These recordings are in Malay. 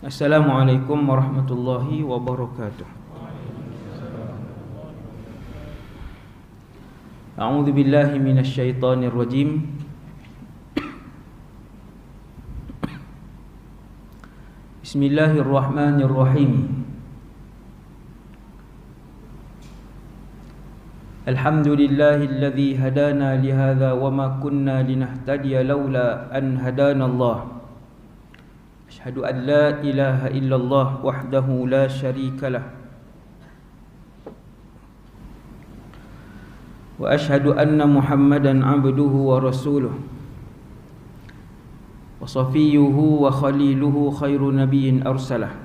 Assalamualaikum warahmatullahi wabarakatuh. A'udzu billahi minasy syaithanir rajim. Bismillahirrahmanirrahim. Alhamdulillahilladzi hadana lihadza wama kunna linahtadiya laula an hadanallah. Asyhadu an la ilaha illallah wahdahu la syarikalah wa asyhadu anna Muhammadan abduhu wa rasuluh wa safiyyuhu wa khaliluhu khairu nabiyyin arsalah.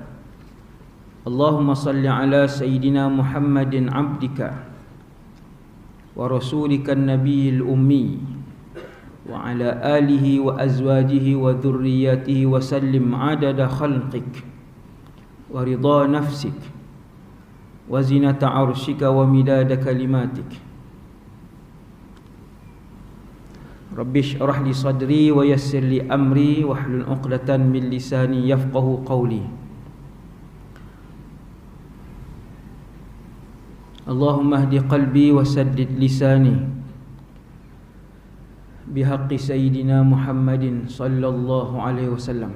Allahumma salli ala sayyidina Muhammadin abdika wa rasulika an-nabiyil ummi wa ala alihi wa azwajihi wa dhurriyyatihi wa sallim adada khalqik wa ridha nafsik wa zinata arshika wa midada kalimatik. Rabbi shrah li sadri wa yassir li amri wahlul 'uqdatan min lisani yafqahu qawli. Allahumma hdi qalbi wa saddid lisani bihaqqi sayyidina Muhammadin sallallahu alaihi wasallam.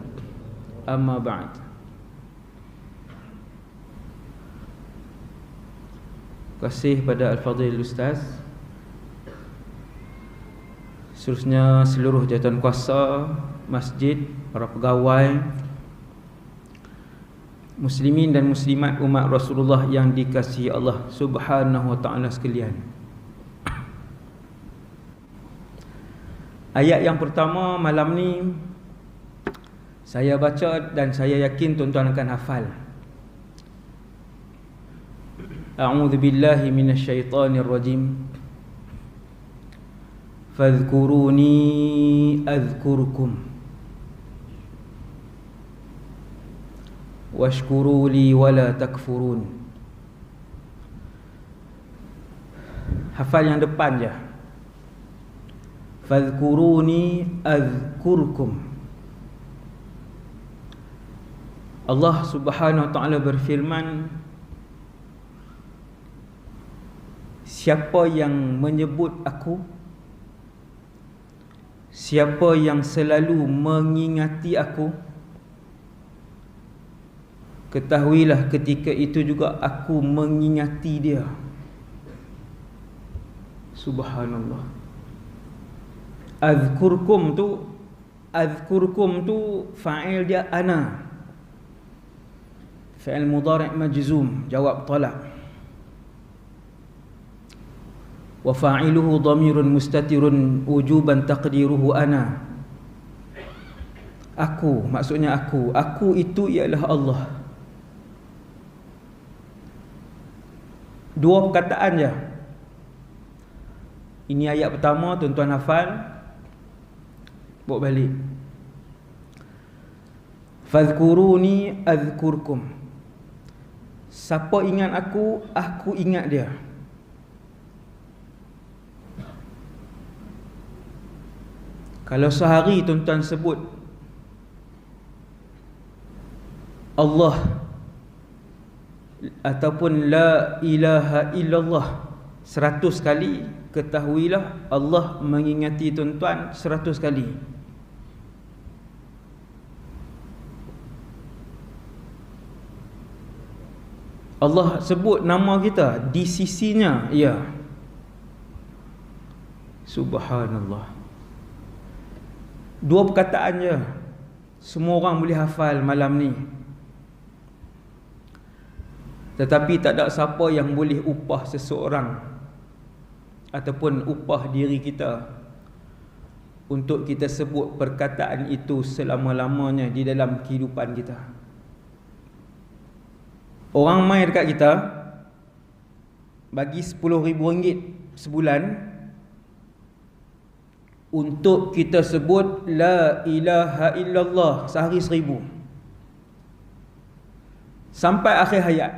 Amma ba'd. Terima kasih pada Al-Fadhil Ustaz, seterusnya seluruh jawatan kuasa masjid, para pegawai, muslimin dan muslimat umat Rasulullah yang dikasihi Allah Subhanahu wa taala sekalian. Ayat yang pertama malam ni saya baca dan saya yakin tuan-tuan akan hafal. A'udzu billahi minasy syaithanir rajim. Fadhkuruni adhkurkum washkuru li wala takfurun. Hafal yang depan je. Fadhkuruni adhkurkum. Allah Subhanahu wa taala berfirman, siapa yang menyebut aku, siapa yang selalu mengingati aku, ketahuilah ketika itu juga aku mengingati dia. Subhanallah. Azkurkum tu fa'il dia ana, fi'il mudhari' majzum, jawab talab. Wa fa'iluhu dhamirun mustatirun wujuban taqdiruhu ana. Aku, maksudnya aku itu ialah Allah. Dua perkataan je. Ini ayat pertama, tuan-tuan hafal. Bawa balik. Fadhkuruni adhkurkum. Siapa ingat aku ingat dia. Kalau sehari tuan-tuan sebut Allah ataupun la ilaha illallah 100 kali, ketahuilah Allah mengingati tuan-tuan 100 kali. Allah sebut nama kita di sisinya, ya. Subhanallah. Dua perkataan je, semua orang boleh hafal malam ni. Tetapi tak ada siapa yang boleh upah seseorang ataupun upah diri kita untuk kita sebut perkataan itu selama-lamanya di dalam kehidupan kita. Orang mai dekat kita bagi RM10,000 sebulan untuk kita sebut la ilaha illallah sehari 1,000 sampai akhir hayat.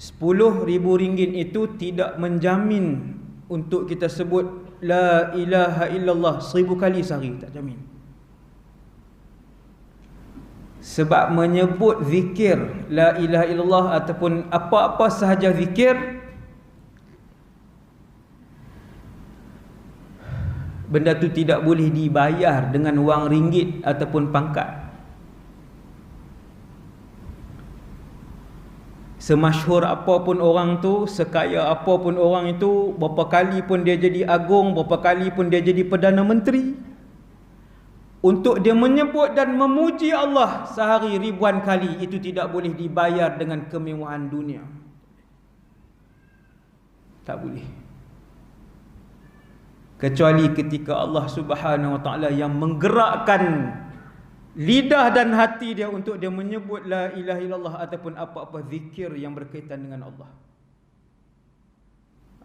RM10,000 itu tidak menjamin untuk kita sebut la ilaha illallah 1,000 kali sehari, tak jamin. Sebab menyebut zikir la ilaha illallah ataupun apa-apa sahaja zikir, benda tu tidak boleh dibayar dengan wang ringgit ataupun pangkat. Semasyhur apapun orang tu, sekaya apapun orang itu, berapa kali pun dia jadi agung, berapa kali pun dia jadi Perdana Menteri, untuk dia menyebut dan memuji Allah sehari ribuan kali, itu tidak boleh dibayar dengan kemewahan dunia. Tak boleh. Kecuali ketika Allah Subhanahu Wa Taala yang menggerakkan lidah dan hati dia untuk dia menyebut la ilaha illallah ataupun apa-apa zikir yang berkaitan dengan Allah.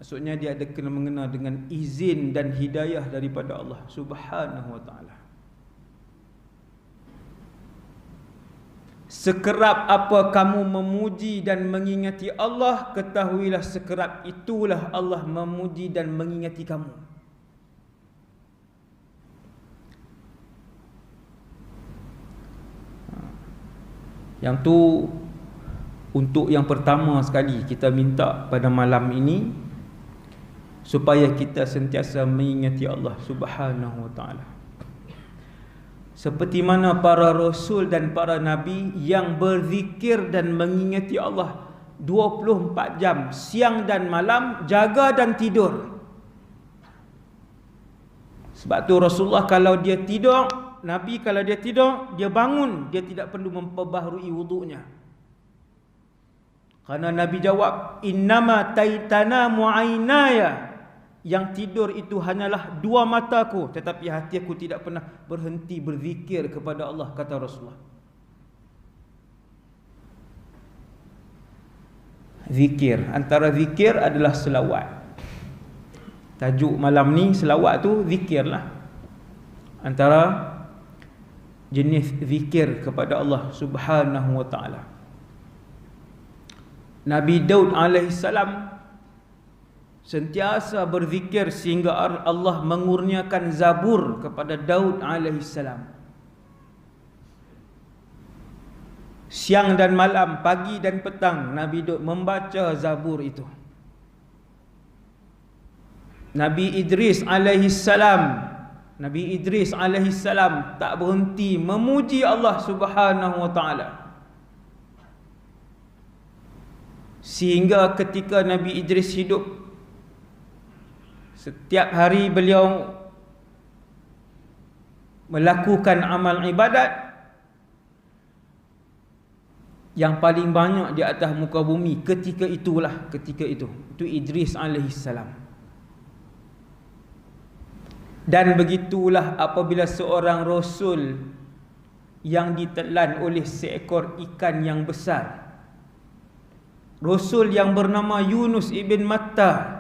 Maksudnya dia ada kena mengena dengan izin dan hidayah daripada Allah Subhanahu Wa Taala. Sekerap apa kamu memuji dan mengingati Allah, ketahuilah sekerap itulah Allah memuji dan mengingati kamu. Yang tu untuk yang pertama sekali kita minta pada malam ini, supaya kita sentiasa mengingati Allah Subhanahu Wa Taala. Seperti mana para rasul dan para nabi yang berzikir dan mengingati Allah 24 jam siang dan malam, jaga dan tidur. Sebab tu Rasulullah kalau dia tidur, Nabi kalau dia tidur, dia bangun, dia tidak perlu memperbaharui wuduknya. Karena Nabi jawab, innama taitana mu'ainaya, yang tidur itu hanyalah dua mataku, tetapi hati aku tidak pernah berhenti berzikir kepada Allah, kata Rasulullah. Zikir, antara zikir adalah selawat. Tajuk malam ni selawat tu zikirlah. Antara jenis zikir kepada Allah Subhanahu Wa Taala. Nabi Daud alaihissalam sentiasa berzikir sehingga Allah mengurniakan Zabur kepada Daud alaihissalam. Siang dan malam, pagi dan petang, Nabi Daud membaca Zabur itu. Nabi Idris alaihissalam tak berhenti memuji Allah Subhanahu Wa Taala. Sehingga ketika Nabi Idris hidup, setiap hari beliau melakukan amal ibadat yang paling banyak di atas muka bumi ketika itu. Itu Idris alaihissalam. Dan begitulah apabila seorang rasul yang ditelan oleh seekor ikan yang besar, rasul yang bernama Yunus ibn Matta,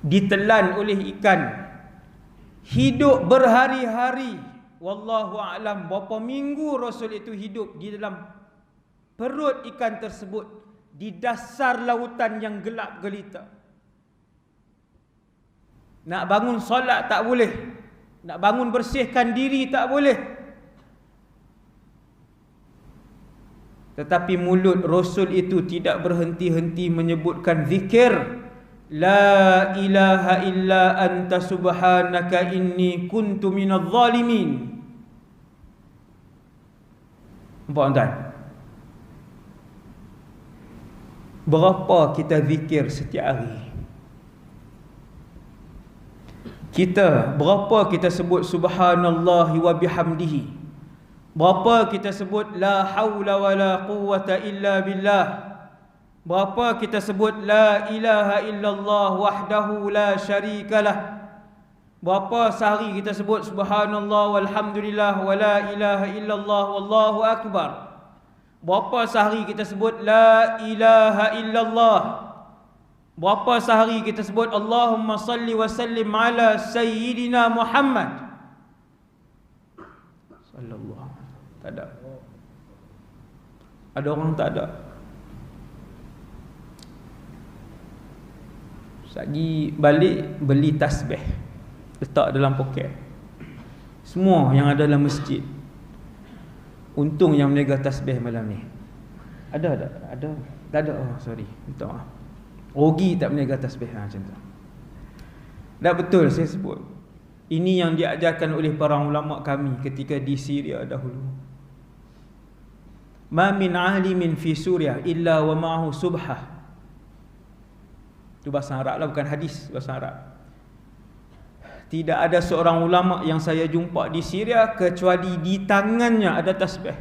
ditelan oleh ikan, hidup berhari-hari, wallahu a'lam berapa minggu rasul itu hidup di dalam perut ikan tersebut, di dasar lautan yang gelap gelita. Nak bangun solat tak boleh, nak bangun bersihkan diri tak boleh. Tetapi mulut rasul itu tidak berhenti-henti menyebutkan zikir, la ilaha illa anta subhanaka inni kuntu minadh zalimin. Nampak tuan? Berapa kita zikir setiap hari? Berapa kita sebut subhanallahi wa bihamdihi? Berapa kita sebut la haula wa la quwwata illa billah? Berapa kita sebut la ilaha illallah wahdahu la syarikalah? Berapa sehari kita sebut subhanallah walhamdulillah wa la ilaha illallah wallahu akbar? Berapa sehari kita sebut la ilaha illallah? Berapa sehari kita sebut Allahumma salli wa sallim ala Sayyidina Muhammad sallallahu. Tak ada. Ada orang tak ada. Sagi balik beli tasbih, letak dalam poket. Semua yang ada dalam masjid. Untung yang meniaga tasbih malam ni. Ada. Tak ada. Oh, sorry. Minta maaf. Rugi tak meniaga tasbih macam tu. Dah betul saya sebut. Ini yang diajarkan oleh para ulama kami ketika di Syria dahulu. Ma min alimin fi Suriah illa wa ma'ahu subhah. Itu bahasa Arab lah, bukan hadis, bahasa Arab. Tidak ada seorang ulama yang saya jumpa di Syria kecuali di tangannya ada tasbih.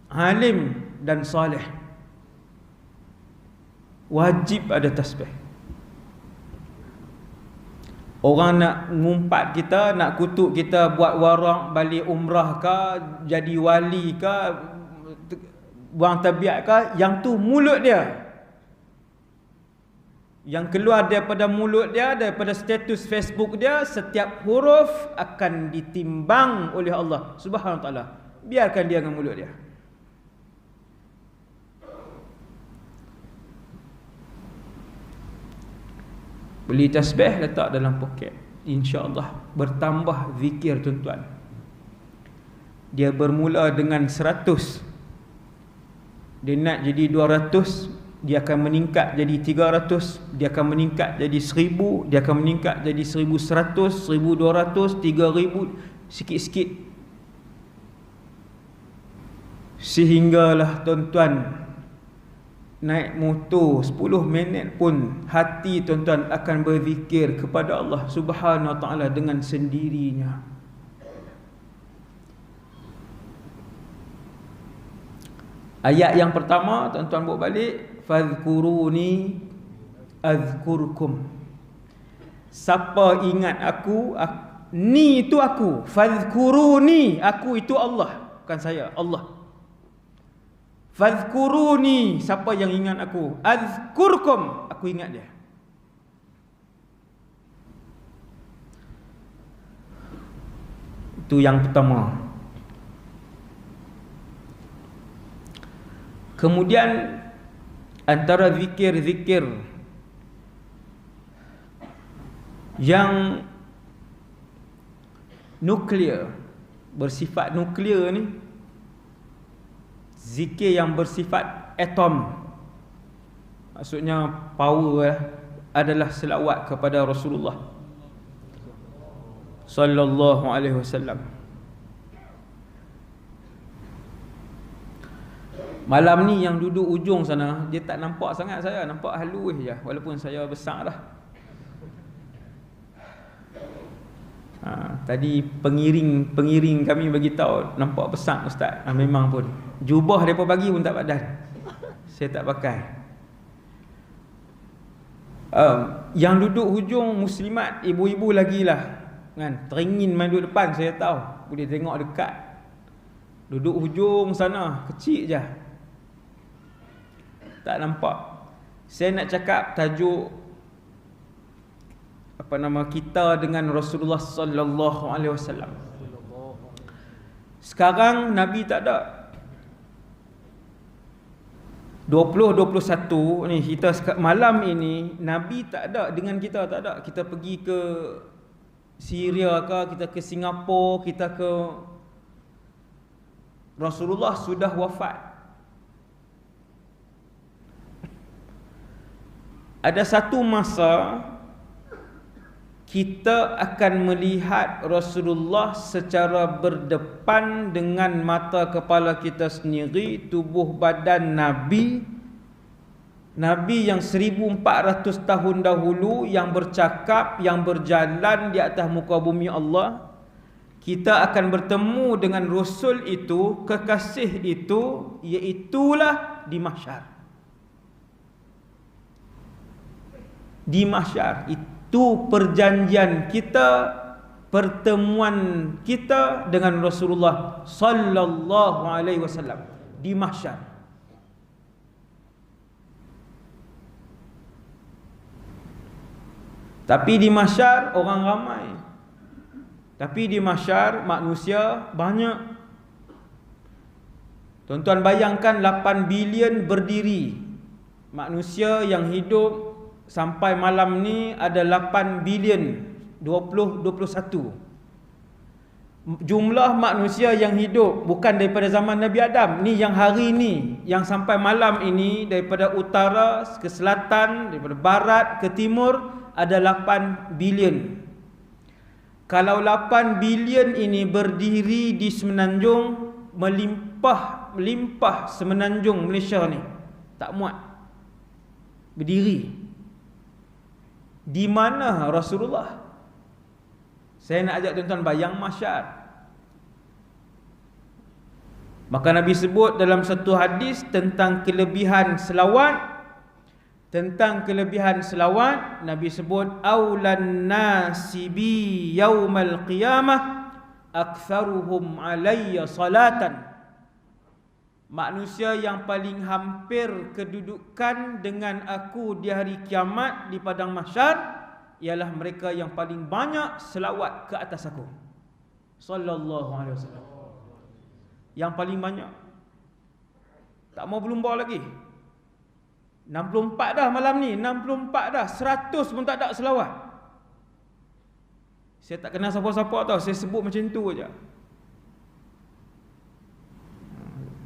Alim dan saleh wajib ada tasbih. Orang nak ngumpat kita, nak kutuk kita buat warak balik umrah ke, jadi wali ke, buang tabiat ke, yang tu mulut dia. Yang keluar daripada mulut dia, daripada status Facebook dia, setiap huruf akan ditimbang oleh Allah Subhanahu Wa Taala. Biarkan dia dengan mulut dia. Beli tasbih, letak dalam poket. InsyaAllah bertambah zikir tuan-tuan. Dia bermula dengan 100. Dia nak jadi 200, dia akan meningkat jadi 300, dia akan meningkat jadi 1000, dia akan meningkat jadi 1100, 1200, 3000, sikit-sikit. Sehinggalah tuan-tuan naik motor 10 minit pun hati tuan-tuan akan berzikir kepada Allah Subhanahu Wa Taala dengan sendirinya. Ayat yang pertama tuan-tuan bawa balik, fadhkuruni azkurkum. Siapa ingat aku, ni itu aku. Fadhkuruni, aku itu Allah, bukan saya, Allah. Fadhkuruni, siapa yang ingat aku, azkurkum, aku ingat dia. Itu yang pertama. Kemudian antara zikir-zikir yang nuklear, bersifat nuklear ni, zikir yang bersifat atom, maksudnya power, adalah selawat kepada Rasulullah sallallahu alaihi wasallam. Malam ni yang duduk ujung sana, dia tak nampak sangat saya, nampak halus je, walaupun saya besar dah. Tadi pengiring kami bagi tahu nampak besar ustaz. Memang pun jubah depa bagi pun tak padan. Saya tak pakai. Yang duduk hujung muslimat, ibu-ibu lagilah kan, teringin main duduk depan, saya tahu, boleh tengok dekat. Duduk hujung sana, kecil je, tak nampak. Saya nak cakap tajuk apa nama kita dengan Rasulullah sallallahu alaihi wasallam. Sekarang Nabi tak ada. 2021 ni kita malam ini Nabi tak ada dengan kita, tak ada. Kita pergi ke Syria ke, kita ke Singapura, kita ke, Rasulullah sudah wafat. Ada satu masa kita akan melihat Rasulullah secara berdepan dengan mata kepala kita sendiri, tubuh badan Nabi yang 1400 tahun dahulu, yang bercakap, yang berjalan di atas muka bumi Allah. Kita akan bertemu dengan Rasul itu, kekasih itu, iaitulah di mahsyar. Di mahsyar itu perjanjian kita, pertemuan kita dengan Rasulullah sallallahu alaihi wasallam di mahsyar. Tapi di mahsyar orang ramai. Tapi di mahsyar manusia banyak. Tuan-tuan bayangkan 8 bilion berdiri manusia yang hidup sampai malam ni ada 8 bilion 2021. jumlah manusia yang hidup bukan daripada zaman Nabi Adam, ni yang hari ni, yang sampai malam ini, daripada utara ke selatan, daripada barat ke timur, ada 8 bilion. Kalau 8 bilion ini berdiri di semenanjung, melimpah semenanjung Malaysia ni, tak muat berdiri. Di mana Rasulullah? Saya nak ajak tuan-tuan bayang mahsyar. Maka Nabi sebut dalam satu hadis tentang kelebihan selawat. Nabi sebut aulan nasi bi yaumal qiyamah aktsaruhum alayya salatan. Manusia yang paling hampir kedudukan dengan aku di hari kiamat, di padang mahsyar, ialah mereka yang paling banyak selawat ke atas aku sallallahu alaihi wasallam. Yang paling banyak. Tak mau berlumba lagi. 64 dah malam ni, 64 dah, 100 pun tak ada selawat. Saya tak kenal siapa-siapa tau, saya sebut macam tu aja.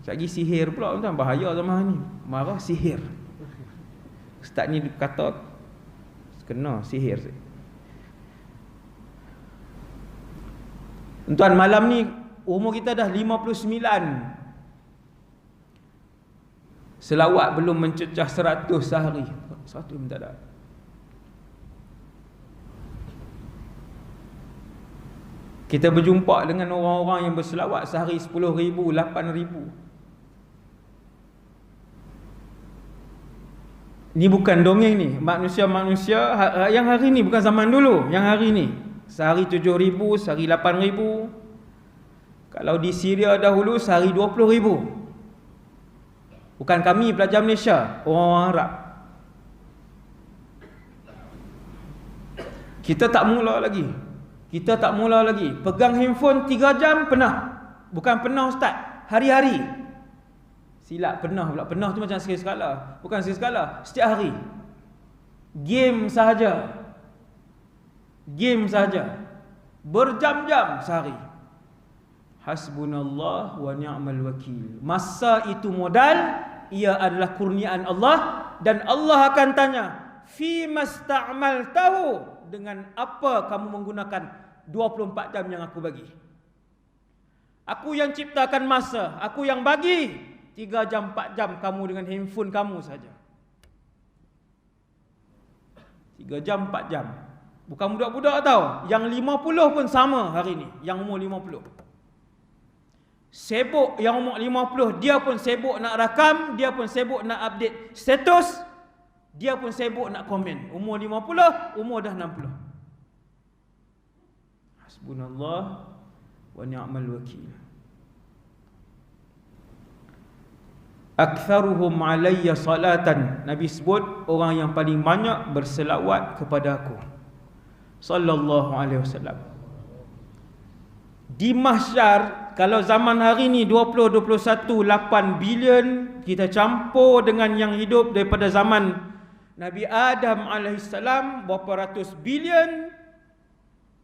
Lagi sihir pula tuan, bahaya zaman ni. Marah sihir. Ustaz ni kata kena sihir. Tuan, malam ni umur kita dah 59. Selawat belum mencecah 100 sehari. 100 pun tak ada. Kita berjumpa dengan orang-orang yang berselawat sehari 10,000, 8,000. Ni bukan dongeng ni. Manusia-manusia yang hari ni, bukan zaman dulu. Yang hari ni sehari 7,000, sehari 8,000. Kalau di Syria dahulu sehari 20,000. Bukan kami pelajar Malaysia, orang Arab. Kita tak mula lagi. Pegang handphone 3 jam pernah. Bukan pernah ustaz, hari-hari. Silap, pernah pula. Pernah tu macam sekali-sekala. Bukan sekali-sekala, setiap hari. Game sahaja. Berjam-jam sehari. Hasbunallah wa ni'mal wakil. Masa itu modal, ia adalah kurniaan Allah, dan Allah akan tanya, fi masta'maltahu, dengan apa kamu menggunakan 24 jam yang aku bagi. Aku yang ciptakan masa, aku yang bagi 3 jam 4 jam kamu dengan handphone kamu saja. 3 jam 4 jam. Bukan budak-budak tau, yang 50 pun sama hari ni, yang umur 50. Sibuk yang umur 50, dia pun sibuk nak rakam, dia pun sibuk nak update status, dia pun sibuk nak komen. Umur 50, umur dah 60. Hasbunallah wa ni'mal wakil. Aktsaruhum alayya salatan. Nabi sebut orang yang paling banyak berselawat kepada aku sallallahu alaihi wasallam. Di mahsyar, kalau zaman hari ni 2021 8 bilion, kita campur dengan yang hidup daripada zaman Nabi Adam alaihissalam berapa ratus bilion.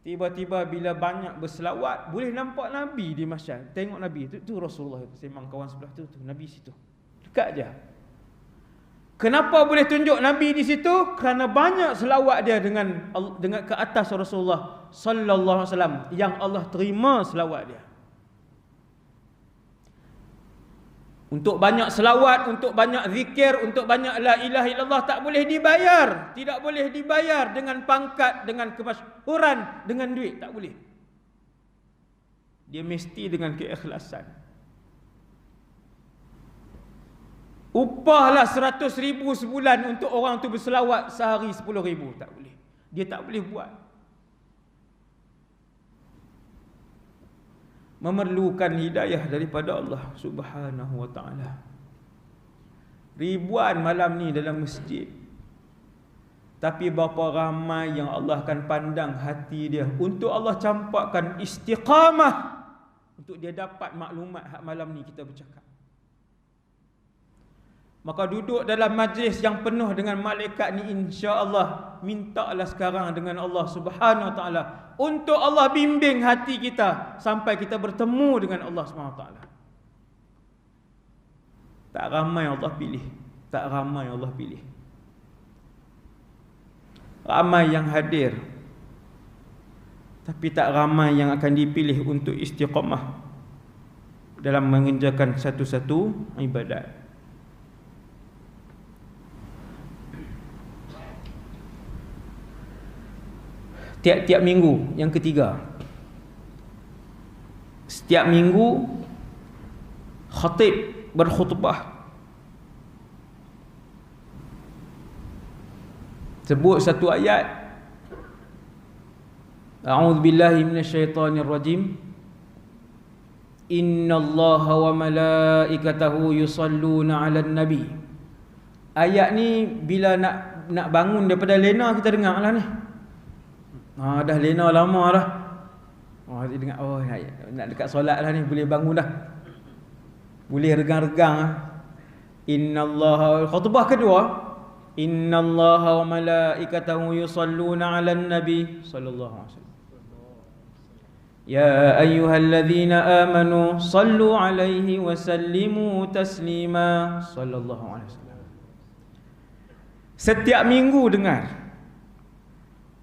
Tiba-tiba bila banyak berselawat, boleh nampak Nabi di mahsyar. Tengok Nabi tu Rasulullah, sembang kawan sebelah tu Nabi situ. Dekat je. Kenapa boleh tunjuk Nabi di situ? Kerana banyak selawat dia dengan ke atas Rasulullah sallallahu alaihi wasallam, yang Allah terima selawat dia. Untuk banyak selawat, untuk banyak zikir, untuk banyak la ilaha illallah tak boleh dibayar. Tidak boleh dibayar dengan pangkat, dengan kemasyhuran, dengan duit, tak boleh. Dia mesti dengan keikhlasan. Upahlah 100,000 sebulan untuk orang tu berselawat sehari 10,000. Tak boleh. Dia tak boleh buat. Memerlukan hidayah daripada Allah Subhanahu wa ta'ala. Ribuan malam ni dalam masjid, tapi berapa ramai yang Allah akan pandang hati dia untuk Allah campakkan istiqamah, untuk dia dapat maklumat hak malam ni kita bercakap. Maka duduk dalam majlis yang penuh dengan malaikat ni, insya-Allah mintalah sekarang dengan Allah Subhanahu wa taala, untuk Allah bimbing hati kita sampai kita bertemu dengan Allah SWT. Tak ramai Allah pilih. Tak ramai Allah pilih. Ramai yang hadir, tapi tak ramai yang akan dipilih untuk istiqamah dalam mengerjakan satu-satu ibadat. Tiap-tiap minggu, yang ketiga, setiap minggu khatib berkhutbah, sebut satu ayat, a'udzubillahi minasyaitonirrajim, innallaha wa malaikatahu yusalluna 'alan nabi. Ayat ni bila nak bangun daripada lena kita dengar lah ni. Dah lena lama dah. Dia dengar, nak dekat solat lah ni, boleh bangun dah. Boleh regang-regang lah. Innallaha, khutbah kedua, innallaha wa malaikatahu yusalluna 'alan nabi sallallahu alaihi wasallam. Ya ayyuhalladzina amanu sallu alaihi wa sallimu taslima sallallahu alaihi wasallam. Setiap minggu dengar.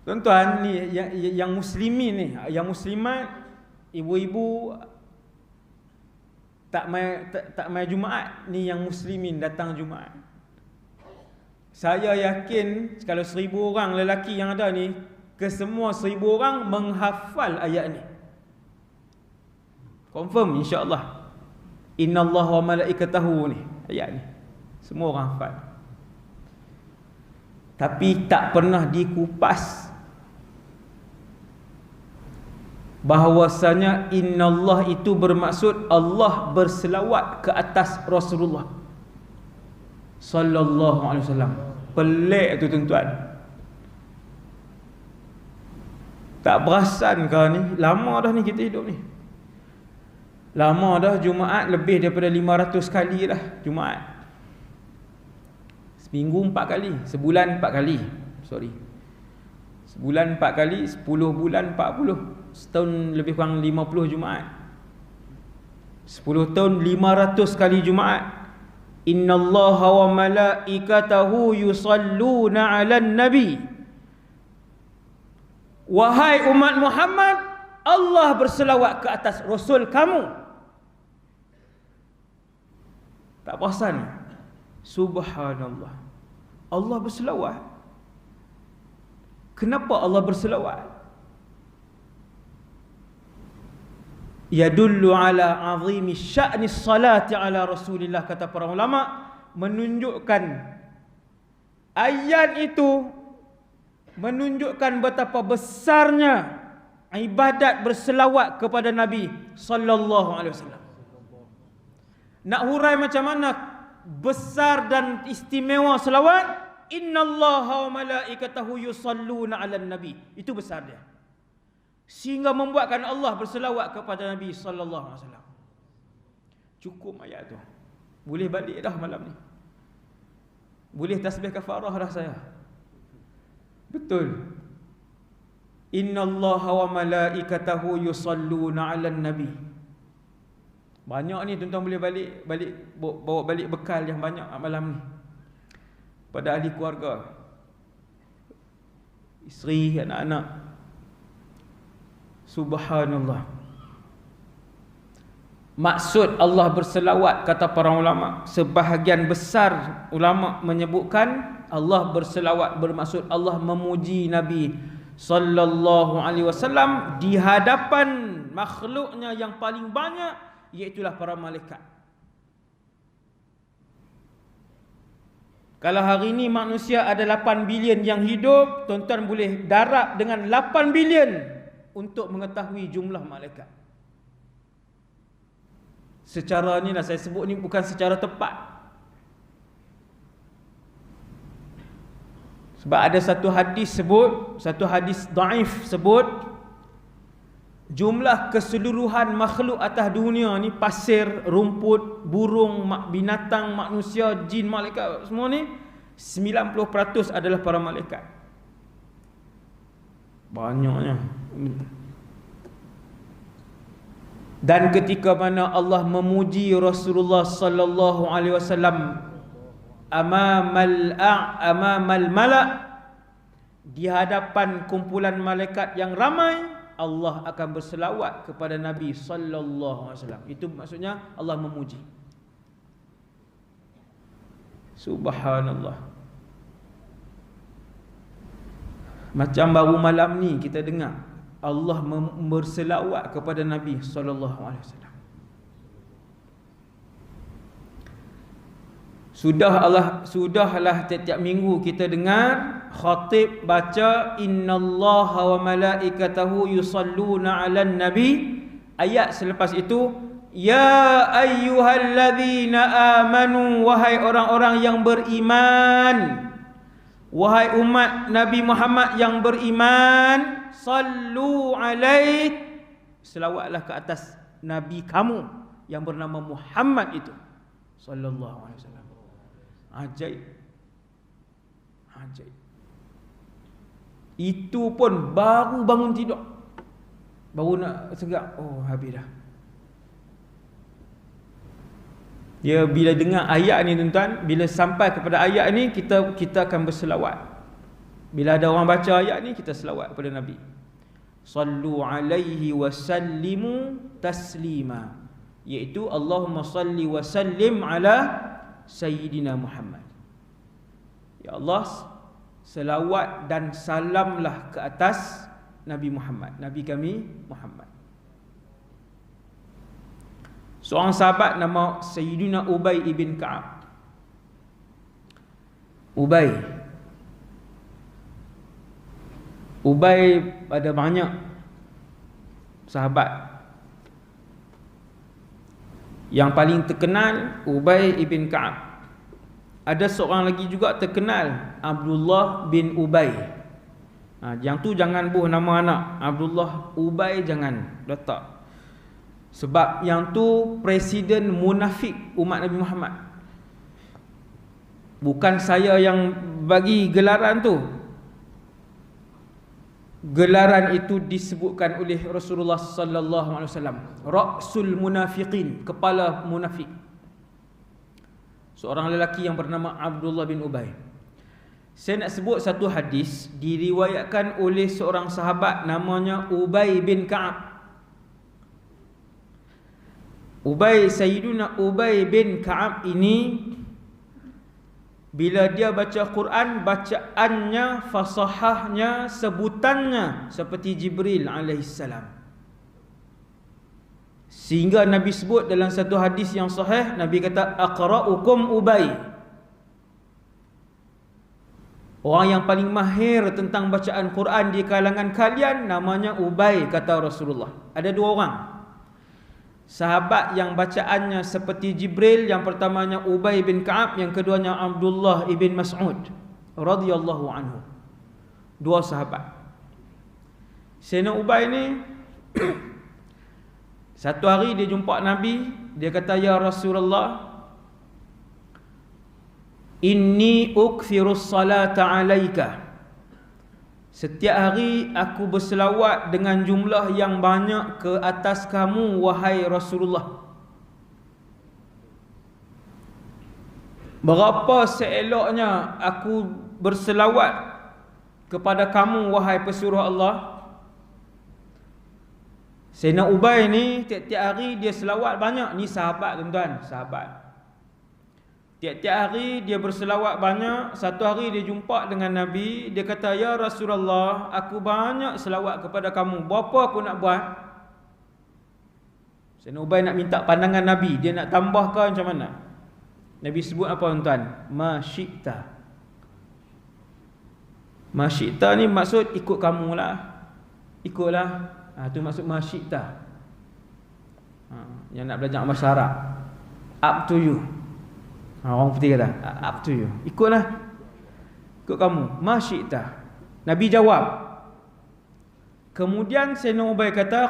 Tuan-tuan ni yang muslimin ni, yang muslimat, ibu-ibu tak mai Jumaat ni, yang muslimin datang Jumaat. Saya yakin kalau 1000 orang lelaki yang ada ni, kesemua 1000 orang menghafal ayat ni. Confirm insya-Allah. Innallaha wa malaikatahu ni, ayat ni semua orang hafal. Tapi tak pernah dikupas bahawasanya innallah itu bermaksud Allah berselawat ke atas Rasulullah sallallahu alaihi wasallam. Pelik tu tuan-tuan. Tak perasan kau ni, lama dah ni kita hidup ni. Lama dah Jumaat, lebih daripada 500 kali dah Jumaat. Seminggu 4 kali, sebulan 4 kali. Sebulan 4 kali, 10 bulan 40. Setahun lebih kurang 50 Jumaat. 10 tahun 500 kali Jumaat. Innallaha wa malaikatahu yusalluna 'alan nabi. Wahai umat Muhammad, Allah berselawat ke atas Rasul kamu. Tak perasan? Subhanallah. Allah berselawat. Kenapa Allah berselawat? Yadullu ala azimi sya'ni salati ala Rasulillah, kata para ulama, menunjukkan ayat itu menunjukkan betapa besarnya ibadat berselawat kepada Nabi sallallahu alaihi wasallam. Nak hurai macam mana besar dan istimewa selawat? Innallaha wa malaikatahu yusalluna 'alan nabi. Itu besar dia. Sehingga membuatkan Allah berselawat kepada Nabi sallallahu alaihi wasallam. Cukup ayat tu. Boleh balik dah malam ni. Boleh tasbih kafarah dah saya. Betul. Innallaha wa malaikatahu yusalluna 'alan nabi. Banyak ni tuan-tuan boleh bawa balik bekal yang banyak malam ni. Pada ahli keluarga, isteri, anak-anak. Subhanallah. Maksud Allah berselawat, kata para ulama, sebahagian besar ulama menyebutkan Allah berselawat bermaksud Allah memuji Nabi sallallahu alaihi wasallam di hadapan makhluknya yang paling banyak, iaitulah para malaikat. Kalau hari ini manusia ada 8 bilion yang hidup, tuan-tuan boleh darab dengan 8 bilion untuk mengetahui jumlah malaikat. Secara ni lah saya sebut ni bukan secara tepat. Sebab ada satu hadis dhaif sebut jumlah keseluruhan makhluk atas dunia ni, pasir, rumput, burung, binatang, manusia, jin, malaikat, semua ni 90% adalah para malaikat. Banyaknya. Dan ketika mana Allah memuji Rasulullah sallallahu alaihi wasallam amamal malak, di hadapan kumpulan malaikat yang ramai, Allah akan berselawat kepada Nabi sallallahu alaihi wasallam. Itu maksudnya Allah memuji. Subhanallah. Macam baru malam ni kita dengar Allah berselawat kepada Nabi sallallahu alaihi wasallam. Sudahlah tiap-tiap minggu kita dengar khatib baca innallaha wa malaikatahu yusalluna 'alan nabi. Ayat selepas itu, ya ayyuhalladzina amanu, wahai orang-orang yang beriman, wahai umat Nabi Muhammad yang beriman, sallu alaih, selawatlah ke atas Nabi kamu yang bernama Muhammad itu sallallahu alaihi wasallam. Ajaib. Ajaib. Itu pun baru bangun tidur, baru nak segak, oh habis dah. Ya, bila dengar ayat ni tuan-tuan, bila sampai kepada ayat ni, kita akan berselawat. Bila ada orang baca ayat ni, kita selawat kepada Nabi. Sallu alaihi wa sallimu taslima, iaitu Allahumma salli wa sallim ala Sayyidina Muhammad. Ya Allah, selawat dan salamlah ke atas Nabi Muhammad, Nabi kami Muhammad. Seorang sahabat nama Sayyidina Ubay ibn Ka'ab. Ubay ada banyak sahabat. Yang paling terkenal Ubay ibn Ka'ab. Ada seorang lagi juga terkenal, Abdullah bin Ubay. Yang tu jangan buh nama anak, Abdullah Ubay jangan letak. Sebab yang tu presiden munafik umat Nabi Muhammad. Bukan saya yang bagi gelaran tu. Gelaran itu disebutkan oleh Rasulullah sallallahu alaihi wasallam, Ra'sul munafiqin, kepala munafik. Seorang lelaki yang bernama Abdullah bin Ubay. Saya nak sebut satu hadis diriwayatkan oleh seorang sahabat namanya Ubay bin Ka'ab. Sayyiduna Ubay bin Ka'ab ini, bila dia baca Quran, bacaannya, fasahahnya, sebutannya seperti Jibril alaihissalam. Sehingga Nabi sebut dalam satu hadis yang sahih, Nabi kata aqra'ukum Ubay. Orang yang paling mahir tentang bacaan Quran di kalangan kalian namanya Ubay, kata Rasulullah. Ada dua orang sahabat yang bacaannya seperti Jibril. Yang pertamanya Ubay bin Ka'ab, yang keduanya Abdullah ibn Mas'ud radhiyallahu anhu. Dua sahabat. Sayyidina Ubay ni satu hari dia jumpa Nabi, dia kata, ya Rasulullah, inni ukthirus salata alaika. Setiap hari aku berselawat dengan jumlah yang banyak ke atas kamu, wahai Rasulullah. Berapa seeloknya aku berselawat kepada kamu, wahai pesuruh Allah. Sayyidina Ubay ni tiap-tiap hari dia selawat banyak. Ni sahabat tuan-tuan, sahabat. Tiap-tiap hari dia berselawat banyak. Satu hari dia jumpa dengan Nabi, dia kata, ya Rasulullah, aku banyak selawat kepada kamu, berapa aku nak buat? Sayyidina Ubay nak minta pandangan Nabi, dia nak tambahkan macam mana? Nabi sebut apa tuan-tuan? Ma syi'ta. Ma syi'ta ni maksud ikut kamulah. Ikutlah. Tu maksud ma syi'ta. Yang nak belajar bahasa Arab, up to you. Orang putih kata up to you, ikutlah, ikut kamu, ma syi'ta. Nabi jawab. Kemudian Sayyidina Ubay kata,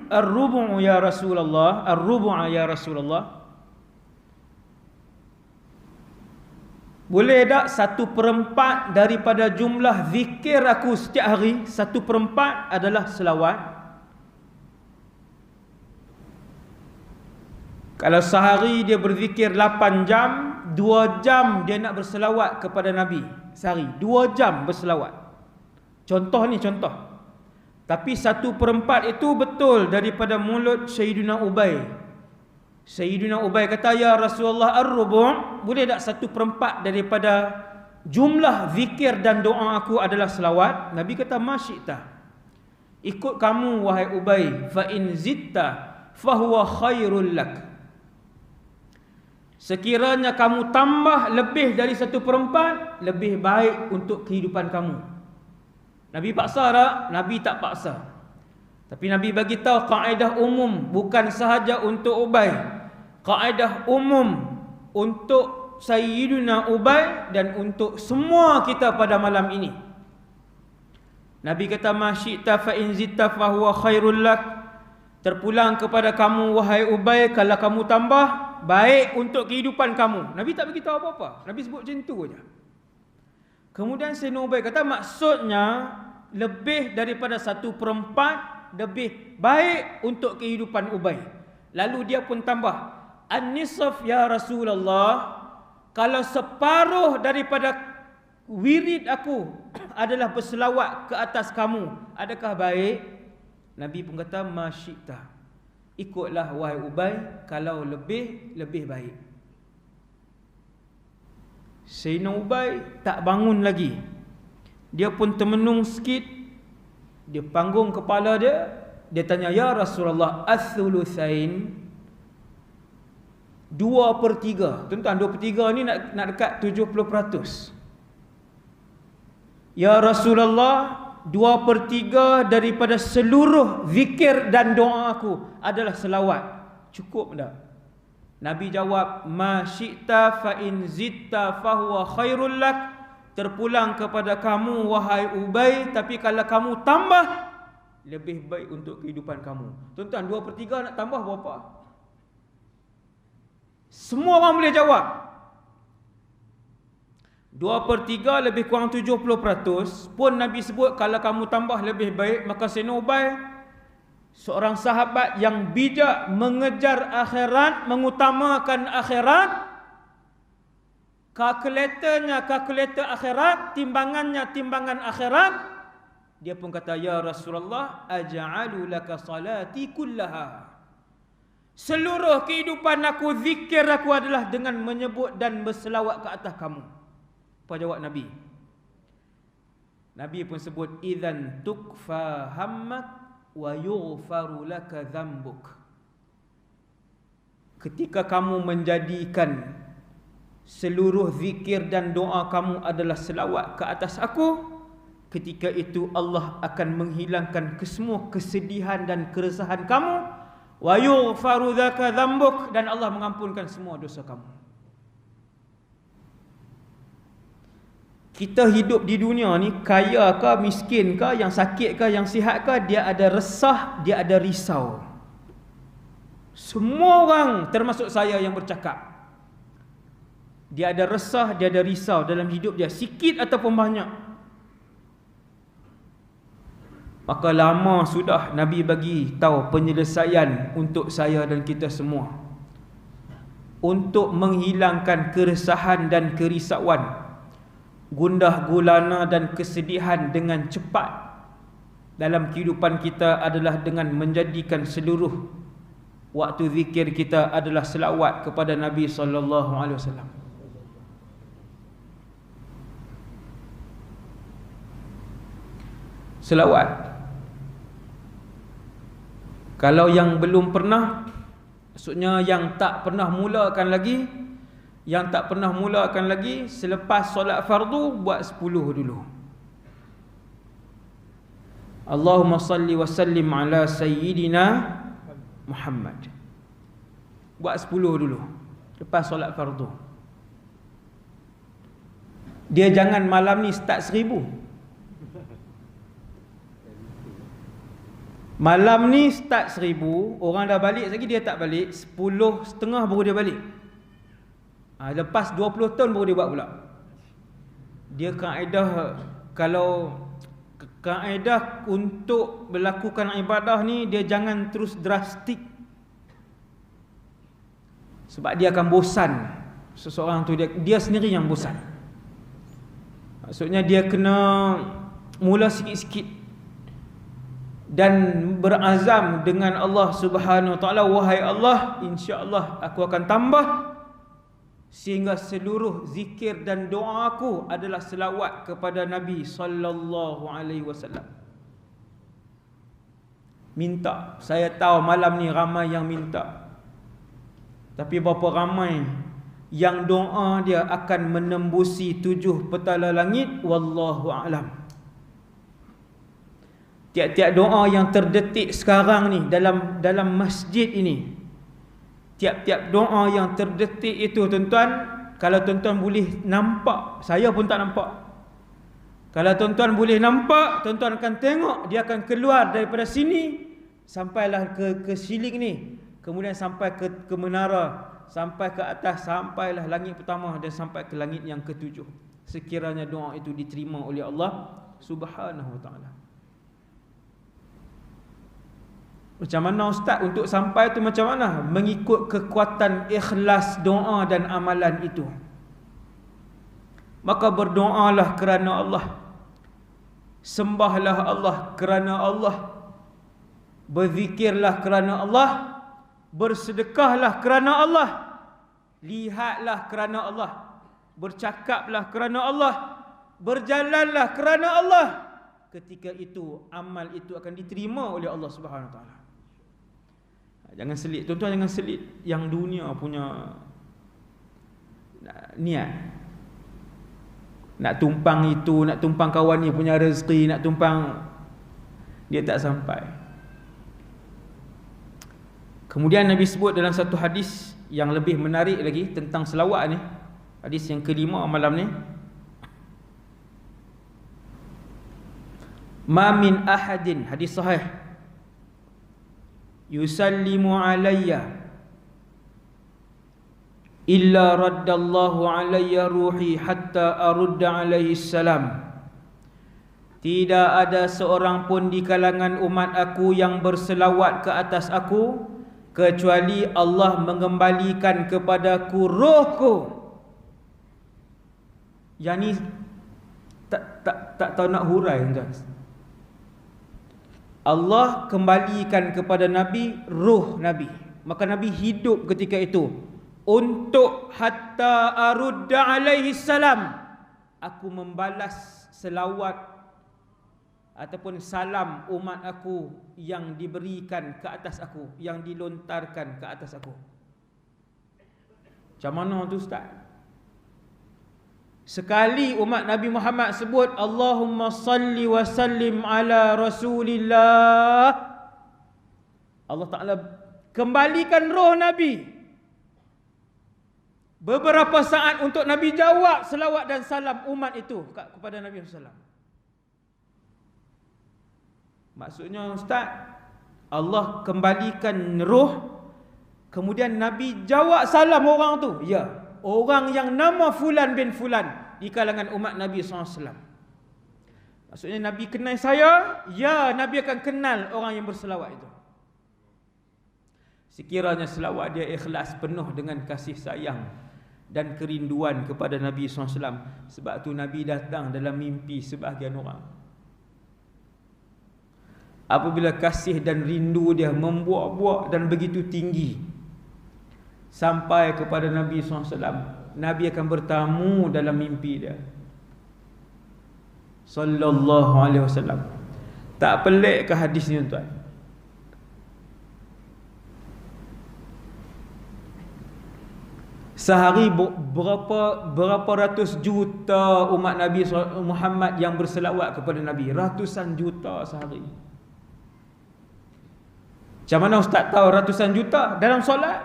ar-rubu' ya Rasulullah, ar-rubu' ya Rasulullah. Boleh tak 1/4 daripada jumlah zikir aku setiap hari, 1/4 adalah selawat? Kalau sehari dia berzikir 8 jam, 2 jam dia nak berselawat kepada Nabi. Sehari 2 jam berselawat. Contoh ni, contoh. Tapi 1/4 itu betul daripada mulut Sayyidina Ubay. Sayyidina Ubay kata, ya Rasulullah, ar-rubu', boleh tak 1/4 daripada jumlah zikir dan doa aku adalah selawat? Nabi kata, ma syi'ta, ikut kamu wahai Ubay, fa in zitta fahuwa khairul lak. Sekiranya kamu tambah lebih dari 1/4, lebih baik untuk kehidupan kamu. Nabi paksa tak? Nabi tak paksa. Tapi Nabi bagi tahu kaedah umum, bukan sahaja untuk Ubay. Kaedah umum untuk Sayyidina Ubay dan untuk semua kita pada malam ini. Nabi kata, ma syi'ta fa in zitta fa huwa khairul lak. Terpulang kepada kamu wahai Ubay, kalau kamu tambah, baik untuk kehidupan kamu. Nabi tak bagi tahu apa-apa. Nabi sebut macam tu saja. Kemudian Sayyidina Ubay kata, maksudnya lebih daripada 1/4 lebih baik untuk kehidupan Ubay. Lalu dia pun tambah, an-nisf ya Rasulullah, kalau separuh daripada wirid aku adalah berselawat ke atas kamu, adakah baik? Nabi pun kata, ma syi'ta, ikutlah wahai Ubay, kalau lebih, lebih baik. Sayyidina Ubay tak bangun lagi. Dia pun termenung sikit. Dia panggung kepala dia. Dia tanya, ya Rasulullah, ath-thuluthain, 2/3. Tuan-tuan, 2/3 ni nak dekat 70%. Ya Rasulullah, 2/3 daripada seluruh zikir dan doa aku adalah selawat. Cukup tak? Nabi jawab, ma syi'ta fa in zitta fa huwa khairul lak. Terpulang kepada kamu wahai Ubay, tapi kalau kamu tambah, lebih baik untuk kehidupan kamu. Tuan-tuan, 2/3 nak tambah berapa? Semua orang boleh jawab. 2/3 lebih kurang 70% pun Nabi sebut kalau kamu tambah lebih baik. Maka Sayyidina Ubay, seorang sahabat yang bijak, mengejar akhirat, mengutamakan akhirat, kalkulator akhirat, timbangannya timbangan akhirat, dia pun kata, ya Rasulullah, aja'alu laka salati kullaha, seluruh kehidupan aku, zikir aku adalah dengan menyebut dan berselawat ke atas kamu. Apa jawab Nabi? Nabi pun sebut, idzan tukfa hammak wa yughfaru laka dzambuk. Ketika kamu menjadikan seluruh zikir dan doa kamu adalah selawat ke atas aku, ketika itu Allah akan menghilangkan kesemua kesedihan dan keresahan kamu, wa yughfaru dzaka dzambuk, dan Allah mengampunkan semua dosa kamu. Kita hidup di dunia ni, kaya ke, miskin ke, yang sakit ke, yang sihat ke, dia ada resah, dia ada risau. Semua orang, termasuk saya yang bercakap, dia ada resah, dia ada risau dalam hidup dia, sikit ataupun banyak. Maka lama sudah Nabi bagi tahu penyelesaian untuk saya dan kita semua, untuk menghilangkan keresahan dan kerisauan, gundah gulana dan kesedihan dengan cepat dalam kehidupan kita adalah dengan menjadikan seluruh waktu zikir kita adalah selawat kepada Nabi sallallahu alaihi wasallam. Selawat. Kalau yang belum pernah, maksudnya yang tak pernah mulakan lagi, selepas solat fardu buat 10 dulu. Allahumma salli wa sallim ala sayyidina Muhammad. Buat 10 dulu lepas solat fardu. Dia jangan malam ni start 1000. Malam ni start 1000, orang dah balik lagi dia tak balik, 10.30 baru dia balik. Lepas 20 tahun baru dia buat pula. dia kaedah, kalau kaedah untuk melakukan ibadah ni, dia jangan terus drastik, sebab dia akan bosan. Seseorang tu dia sendiri yang bosan. Maksudnya dia kena mula sikit-sikit dan berazam dengan Allah Subhanahu Wa Taala, wahai Allah, insya-Allah aku akan tambah, sehingga seluruh zikir dan doa aku adalah selawat kepada Nabi sallallahu alaihi wasallam. Minta, saya tahu malam ni ramai yang minta, tapi berapa ramai yang doa dia akan menembusi 7 petala langit, wallahu a'lam. Tiap-tiap doa yang terdetik sekarang ni dalam masjid ini, tiap-tiap doa yang terdetik itu, tuan-tuan, kalau tuan-tuan boleh nampak, saya pun tak nampak. Kalau tuan-tuan boleh nampak, tuan-tuan akan tengok dia akan keluar daripada sini sampailah ke siling ni, kemudian sampai ke menara, sampai ke atas, sampailah langit pertama dan sampai ke langit yang ke-7. Sekiranya doa itu diterima oleh Allah Subhanahu Wa Taala. Macam mana ustaz untuk sampai tu macam mana? Mengikut kekuatan ikhlas doa dan amalan itu. Maka berdoalah kerana Allah, sembahlah Allah kerana Allah, berzikirlah kerana Allah, bersedekahlah kerana Allah, lihatlah kerana Allah, bercakaplah kerana Allah, berjalanlah kerana Allah. Ketika itu amal itu akan diterima oleh Allah Subhanahu Wa Taala. Jangan selit, tuan-tuan, jangan selit yang dunia punya niat. Nak tumpang itu, nak tumpang kawan ni punya rezeki, nak tumpang, dia tak sampai. Kemudian Nabi sebut dalam satu hadis yang lebih menarik lagi tentang selawat ni, hadis yang kelima malam ni, ma min ahadin, hadis sahih, yusallimu alayya illa raddallahu alayya ruhi hatta arudda alaihi salam. Tidak ada seorang pun di kalangan umat aku yang berselawat ke atas aku, kecuali Allah mengembalikan kepadaku rohku. Yang ni tak tahu nak hurai, tuan. Allah kembalikan kepada Nabi ruh Nabi, maka Nabi hidup ketika itu untuk hatta arudda alaihi salam, aku membalas selawat ataupun salam umat aku yang diberikan ke atas aku, yang dilontarkan ke atas aku. Macam mana tu ustaz? Sekali umat Nabi Muhammad sebut Allahumma salli wa sallim ala Rasulillah, Allah Ta'ala kembalikan roh Nabi. Beberapa saat untuk Nabi jawab selawat dan salam umat itu kepada Nabi SAW. Maksudnya ustaz, Allah kembalikan roh, kemudian Nabi jawab salam orang tu, ya, orang yang nama fulan bin fulan di kalangan umat Nabi SAW. Maksudnya Nabi kenal saya, ya, Nabi akan kenal orang yang berselawat itu. Sekiranya selawat dia ikhlas, penuh dengan kasih sayang dan kerinduan kepada Nabi SAW. Sebab tu Nabi datang dalam mimpi sebahagian orang. Apabila kasih dan rindu dia membuak-buak dan begitu tinggi sampai kepada Nabi SAW, Nabi akan bertamu dalam mimpi dia sallallahu alaihi wasallam. Tak pelik ke hadis ni, tuan? Sehari berapa ratus juta umat Nabi Muhammad yang berselawat kepada Nabi, ratusan juta sehari. Macam mana ustaz tahu ratusan juta? Dalam solat,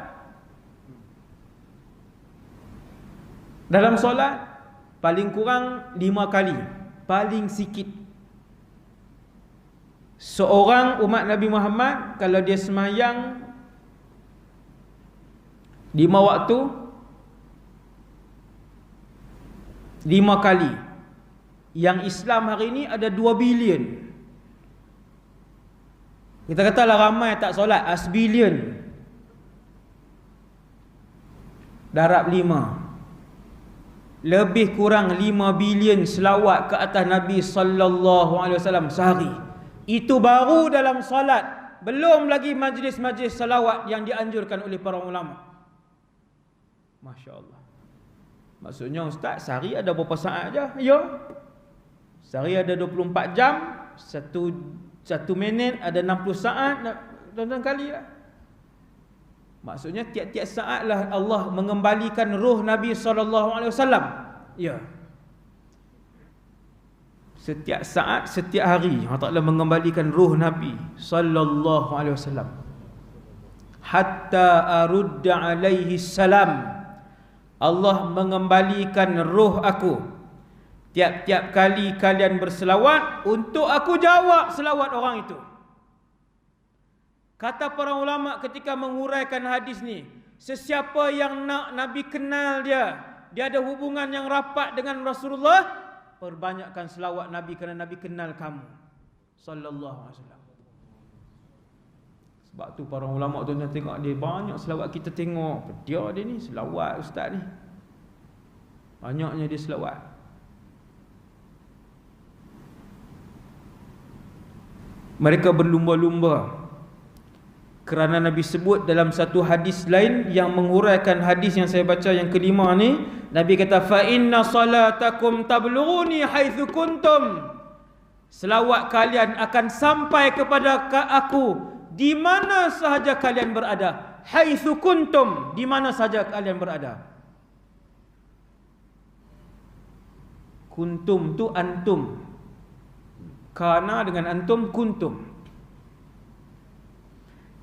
dalam solat paling kurang 5 kali, paling sikit. Seorang umat Nabi Muhammad kalau dia semayang 5 waktu, 5 kali, Yang Islam hari ini ada 2 bilion. Kita katalah ramai tak solat, asbilion. Darab 5. Lebih kurang 5 bilion selawat ke atas Nabi sallallahu alaihi wasallam sehari. Itu baru dalam solat, belum lagi majlis-majlis selawat yang dianjurkan oleh para ulama. Masya Allah. Maksudnya ustaz, sehari ada berapa saat aja? Ya. Sehari ada 24 jam, satu minit ada 60 saat, tuan-tuan kali lah. Maksudnya tiap-tiap saat lah Allah mengembalikan ruh Nabi SAW. Ya. Setiap saat, setiap hari Allah Ta'ala mengembalikan ruh Nabi SAW. Hatta arudda alaihi salam. Allah mengembalikan ruh aku. Tiap-tiap kali kalian berselawat, untuk aku jawab selawat orang itu. Kata para ulama ketika menguraikan hadis ni, sesiapa yang nak Nabi kenal dia ada hubungan yang rapat dengan Rasulullah, perbanyakkan selawat Nabi kerana Nabi kenal kamu sallallahu alaihi wasallam. Sebab tu para ulama tu nak tengok dia banyak selawat, kita tengok dia ni selawat ustaz ni. Banyaknya dia selawat. Mereka berlumba-lumba kerana Nabi sebut dalam satu hadis lain yang menguraikan hadis yang saya baca yang kelima ni. Nabi kata, fa inna salatakum tablughuni haitsu kuntum. Selawat kalian akan sampai kepada aku di mana sahaja kalian berada. Haitsu kuntum, di mana sahaja kalian berada. Kuntum tu antum, kana dengan antum kuntum.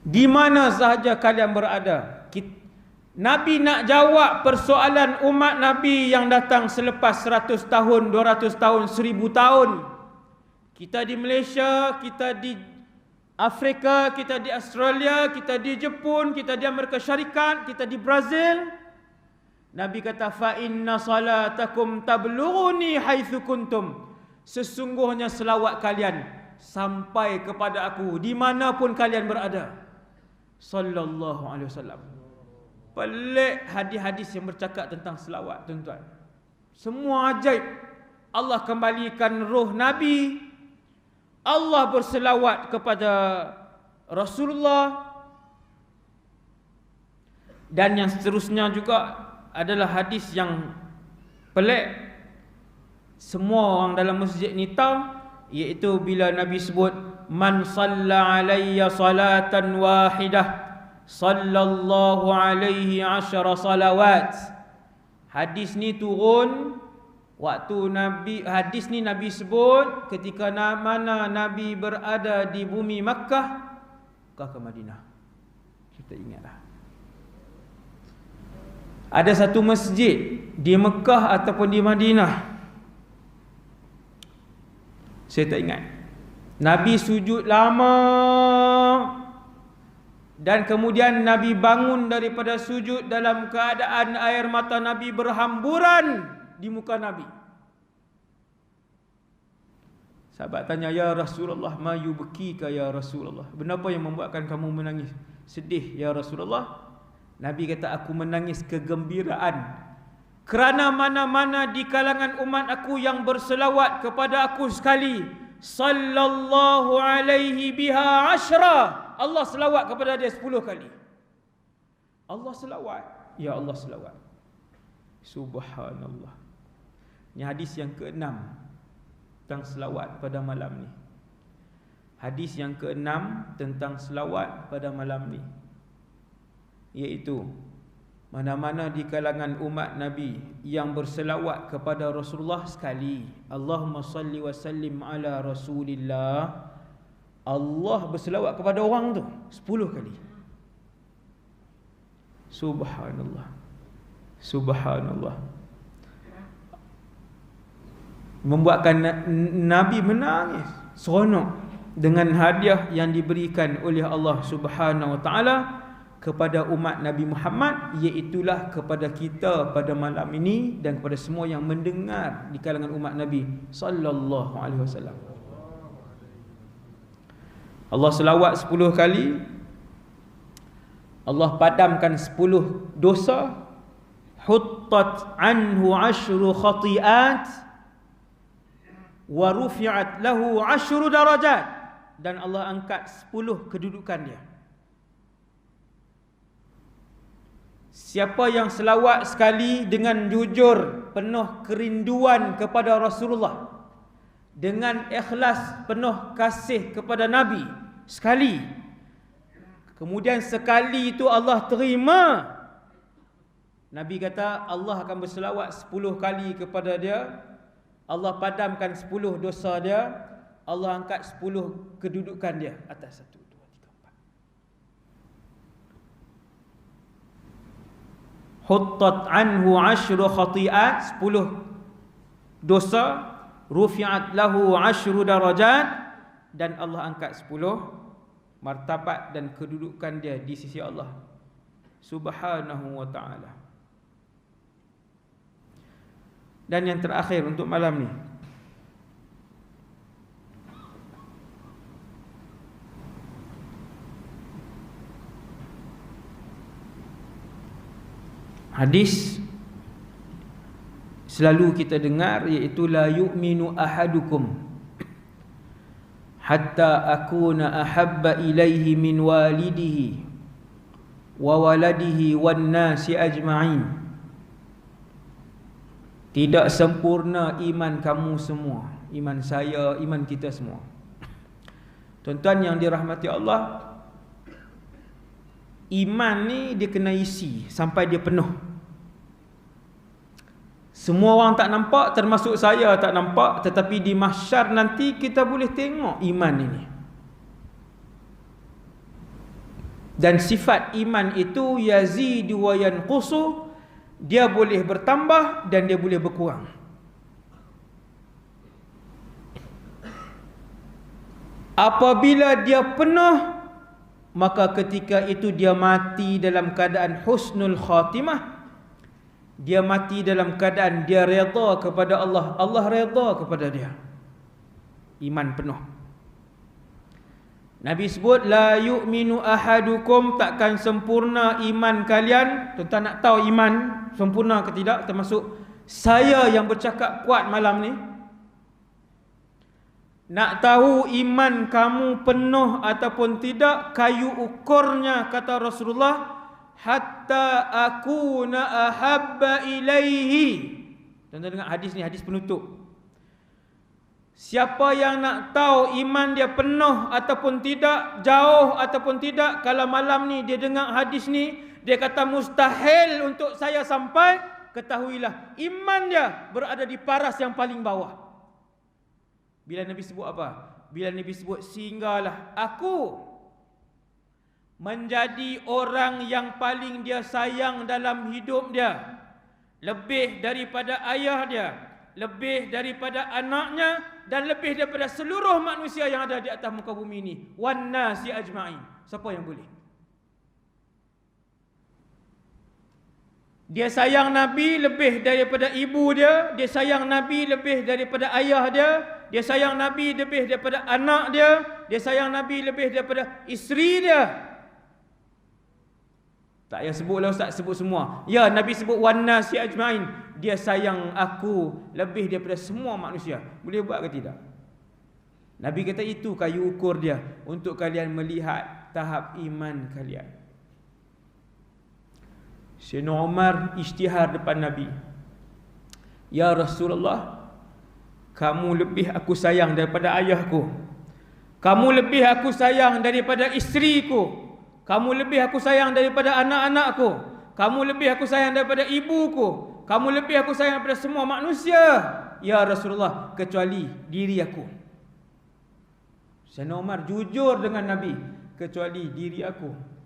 Di mana sahaja kalian berada. Nabi nak jawab persoalan umat Nabi yang datang selepas 100 tahun, 200 tahun, 1000 tahun. Kita di Malaysia, kita di Afrika, kita di Australia, kita di Jepun, kita di Amerika Syarikat, kita di Brazil. Nabi kata, fa inna salatakum tablughuni haitsu kuntum. Sesungguhnya selawat kalian sampai kepada aku dimanapun kalian berada. Sallallahu alaihi wasallam. Pelik hadis-hadis yang bercakap tentang selawat, tuan-tuan. Semua ajaib. Allah kembalikan roh Nabi. Allah berselawat kepada Rasulullah. Dan yang seterusnya juga adalah hadis yang pelik. Semua orang dalam masjid ni tahu, iaitu bila Nabi sebut, man salla alayya salatan wahidah sallallahu alaihi 10 salawat. Hadis ni turun waktu hadis ni Nabi sebut ketika mana Nabi berada di bumi Makkah ke Madinah. Kita ingatlah. Ada satu masjid di Mekah ataupun di Madinah, saya tak ingat. Nabi sujud lama dan kemudian Nabi bangun daripada sujud dalam keadaan air mata Nabi berhamburan di muka Nabi. Sahabat tanya, ya Rasulullah, ma yubkika ya Rasulullah? Kenapa yang membuatkan kamu menangis? Sedih ya Rasulullah? Nabi kata, aku menangis kegembiraan kerana mana-mana di kalangan umat aku yang berselawat kepada aku sekali, sallallahu alaihi biha 10, Allah selawat kepada dia 10 kali. Allah selawat, ya Allah selawat. Subhanallah. Ini hadis yang ke-6 tentang selawat pada malam ni. Hadis yang ke-6 tentang selawat pada malam ni, iaitu mana-mana di kalangan umat Nabi yang berselawat kepada Rasulullah sekali, Allahumma salli wa sallim ala Rasulillah, Allah berselawat kepada orang tu 10 kali. Subhanallah. Subhanallah. Membuatkan Nabi menangis seronok dengan hadiah yang diberikan oleh Allah Subhanahu wa taala kepada umat Nabi Muhammad, iaitulah kepada kita pada malam ini dan kepada semua yang mendengar di kalangan umat Nabi sallallahu alaihi wasallam. Allah selawat 10 kali, Allah padamkan 10 dosa, huttat anhu 10 khati'at wa rufi'at lahu 10 darajat, dan Allah angkat 10 kedudukan dia. Siapa yang selawat sekali dengan jujur, penuh kerinduan kepada Rasulullah, dengan ikhlas, penuh kasih kepada Nabi sekali, kemudian sekali itu Allah terima, Nabi kata Allah akan berselawat 10 kali kepada dia, Allah padamkan 10 dosa dia, Allah angkat 10 kedudukan dia atas 1, 2, 3, 4. Huttat anhu 10 khati'at, 10 dosa, rufi'at lahu 10 darajat, dan Allah angkat 10 martabat dan kedudukan dia di sisi Allah Subhanahu wa ta'ala. Dan yang terakhir untuk malam ni, hadis selalu kita dengar, iaitu la yu'minu ahadukum hatta akuna ahabba ilaihi min walidihi wa waladihi wan nasi ajma'in. Tidak sempurna iman kamu semua, iman saya, iman kita semua. Tuan-tuan yang dirahmati Allah, iman ni dia kena isi sampai dia penuh. Semua orang tak nampak, termasuk saya tak nampak, tetapi di mahsyar nanti kita boleh tengok iman ini. Dan sifat iman itu yazidu wa yanqusu, dia boleh bertambah dan dia boleh berkurang. Apabila dia penuh, maka ketika itu dia mati dalam keadaan husnul khatimah. Dia mati dalam keadaan dia redha kepada Allah, Allah redha kepada dia. Iman penuh. Nabi sebut la yu'minu ahadukum, takkan sempurna iman kalian. Tuan-tuan nak tahu iman sempurna ke tidak, termasuk saya yang bercakap kuat malam ni. Nak tahu iman kamu penuh ataupun tidak, kayu ukurnya kata Rasulullah, hatta akuna ahabba ilaihi. Tuan-tuan dengar hadis ni, hadis penutup. Siapa yang nak tahu iman dia penuh ataupun tidak, jauh ataupun tidak, kalau malam ni dia dengar hadis ni, dia kata mustahil untuk saya sampai, ketahuilah iman dia berada di paras yang paling bawah. Bila Nabi sebut apa? Bila Nabi sebut sehinggalah aku menjadi orang yang paling dia sayang dalam hidup dia, lebih daripada ayah dia, lebih daripada anaknya, dan lebih daripada seluruh manusia yang ada di atas muka bumi ini, wan nasi ajma'in. Siapa yang boleh? Dia sayang Nabi lebih daripada ibu dia, dia sayang Nabi lebih daripada ayah dia, dia sayang Nabi lebih daripada anak dia sayang Nabi lebih daripada isteri dia. Tak payah sebutlah ustaz, sebut semua. Ya, Nabi sebut wan nasi ajmain, dia sayang aku lebih daripada semua manusia. Boleh buat ke tidak? Nabi kata itu kayu ukur dia untuk kalian melihat tahap iman kalian. Sayyidina Umar isytihar depan Nabi, ya Rasulullah, kamu lebih aku sayang daripada ayahku, kamu lebih aku sayang daripada isteriku, kamu lebih aku sayang daripada anak-anakku, kamu lebih aku sayang daripada ibuku, kamu lebih aku sayang daripada semua manusia, ya Rasulullah, kecuali diri aku. Sayyidina Umar jujur dengan Nabi, kecuali diri aku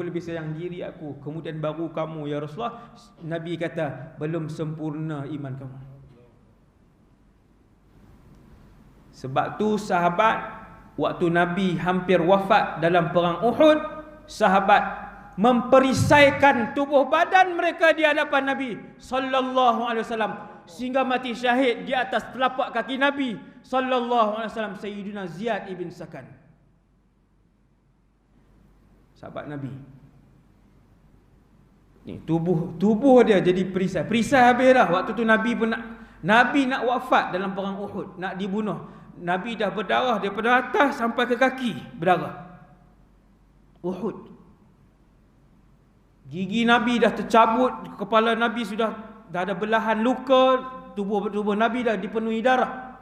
lebih sayang diri aku, kemudian baru kamu ya Rasulullah. Nabi kata belum sempurna iman kamu. Sebab tu sahabat, waktu Nabi hampir wafat dalam perang Uhud, sahabat memperisaikan tubuh badan mereka di hadapan Nabi sallallahu alaihi wasallam sehingga mati syahid di atas telapak kaki Nabi sallallahu alaihi wasallam, Sayyidina Ziyad ibn Sakan, sahabat Nabi. Ni tubuh dia jadi perisai. Perisai habis dah. Waktu tu Nabi pun nak wafat dalam perang Uhud, nak dibunuh. Nabi dah berdarah daripada atas sampai ke kaki, berdarah. Uhud. Gigi Nabi dah tercabut, kepala Nabi dah ada belahan luka, tubuh Nabi dah dipenuhi darah.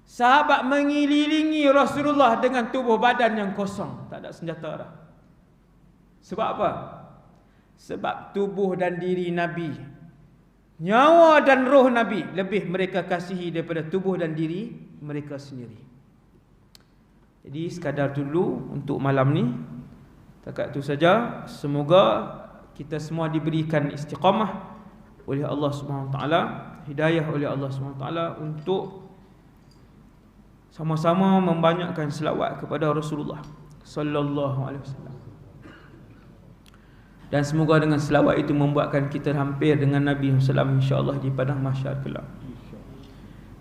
Sahabat mengelilingi Rasulullah dengan tubuh badan yang kosong, tak ada senjata dah. Sebab apa? Sebab tubuh dan diri Nabi, nyawa dan roh Nabi lebih mereka kasihi daripada tubuh dan diri mereka sendiri. Jadi sekadar dulu untuk malam ni, takat itu saja. Semoga kita semua diberikan istiqamah oleh Allah Subhanahu Wa Taala, hidayah oleh Allah Subhanahu Wa Taala untuk sama-sama membanyakkan selawat kepada Rasulullah sallallahu alaihi wasallam. Dan semoga dengan selawat itu membuatkan kita hampir dengan Nabi sallallahu insya-Allah di padang mahsyar kelak.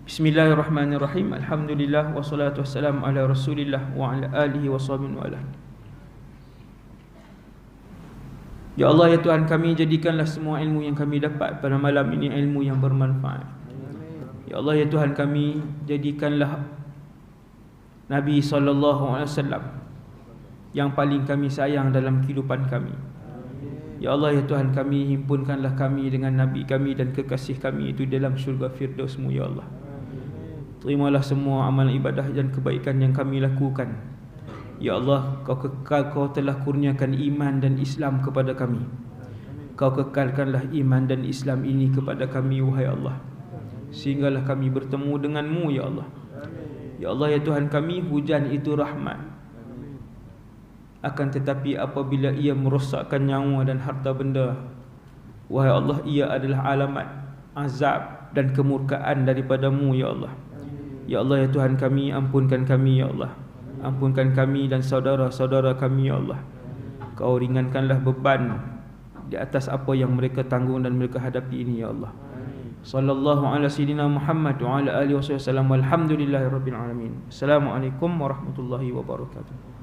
Bismillahirrahmanirrahim. Alhamdulillah wassalatu wassalamu ala Rasulillah wa ala alihi washabbihi wa ala. Ya Allah, ya Tuhan kami, jadikanlah semua ilmu yang kami dapat pada malam ini ilmu yang bermanfaat. Ya Allah, ya Tuhan kami, jadikanlah Nabi SAW yang paling kami sayang dalam kehidupan kami. Ya Allah, ya Tuhan kami, himpunkanlah kami dengan Nabi kami dan kekasih kami itu dalam syurga Firdaus-Mu, ya Allah. Terimalah semua amal ibadah dan kebaikan yang kami lakukan. Ya Allah, Kau telah kurniakan iman dan Islam kepada kami. Kau kekalkanlah iman dan Islam ini kepada kami, wahai Allah, sehinggalah kami bertemu dengan-Mu, ya Allah. Ya Allah, ya Tuhan kami, hujan itu rahmat. Akan tetapi apabila ia merosakkan nyawa dan harta benda, wahai Allah, ia adalah alamat azab dan kemurkaan daripada-Mu, ya Allah. Ya Allah, ya Tuhan kami, ampunkan kami, ya Allah. Ampunkan kami dan saudara-saudara kami, ya Allah. Kau ringankanlah beban di atas apa yang mereka tanggung dan mereka hadapi ini, ya Allah. Sallallahu ala sayyidina Muhammad wa ala alihi wasallam. Walhamdulillahirabbil alamin. Assalamualaikum warahmatullahi wabarakatuh.